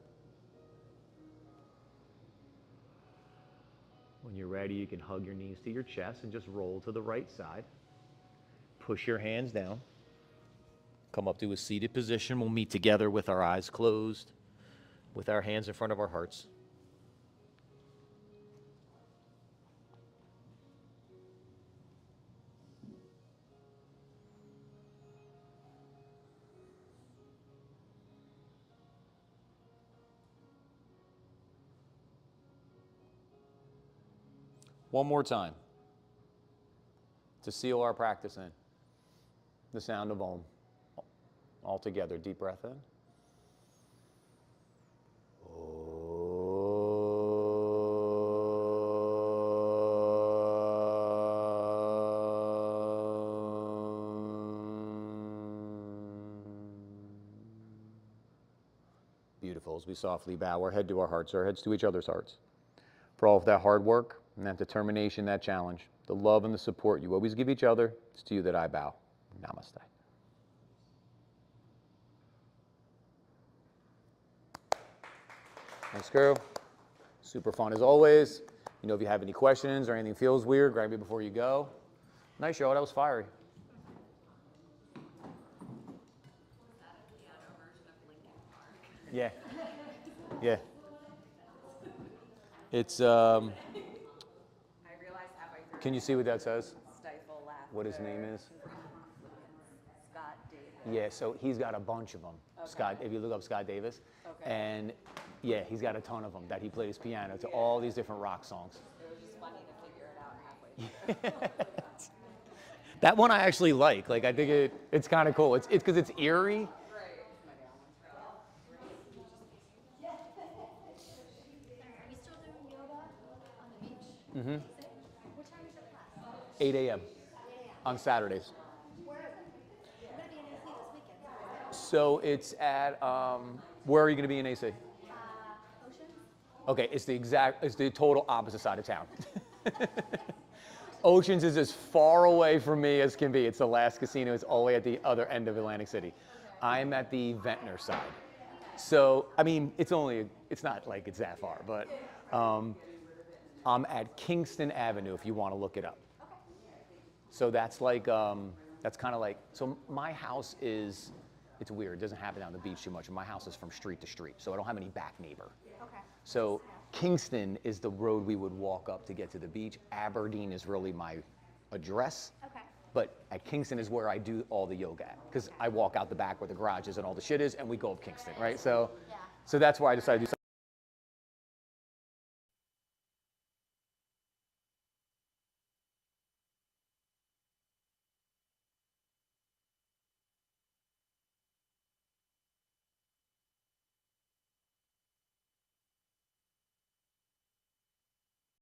When you're ready, you can hug your knees to your chest and just roll to the right side. Push your hands down. Come up to a seated position. We'll meet together with our eyes closed, with our hands in front of our hearts. One more time to seal our practice in. The sound of Om. All together, deep breath in. Beautiful. As we softly bow our head to our hearts, our heads to each other's hearts. For all of that hard work and that determination, that challenge, the love and the support you always give each other, it's to you that I bow. Namaste. Thanks, crew. Super fun as always. You know, if you have any questions or anything feels weird, grab me before you go. Nice, Cheryl. That was fiery. Yeah. Yeah. It's, I realized halfway through. can you see what that says? Stifle laughter. What his name is? Scott Davis. Yeah, so he's got a bunch of them. Scott, if you look up Scott Davis. Okay. And yeah, he's got a ton of them that he plays piano to all these different rock songs. It was just funny to figure it out halfway through. That one I actually like. Like I think it's kind of cool. It's because it's eerie. Right. Are you still doing yoga on the beach? Mm-hmm. What time is your class? 8 a.m. on Saturdays. Where is it? I'm gonna be in AC this weekend. So it's at where are you going to be in AC? Ocean? Okay, it's the total opposite side of town. Oceans is as far away from me as can be. It's the last casino. It's all the way at the other end of Atlantic City. I'm at the Ventnor side. So, I mean, it's not like it's that far, but I'm at Kingston Avenue if you want to look it up. So that's like, that's kind of like, so my house is, it's weird. It doesn't happen down the beach too much. And my house is from street to street, so I don't have any back neighbor. Okay. So Kingston is the road we would walk up to get to the beach. Aberdeen is really my address. Okay. But at Kingston is where I do all the yoga at, because I walk out the back where the garage is and all the shit is, and we go up Kingston, right? So, so that's why I decided to do something.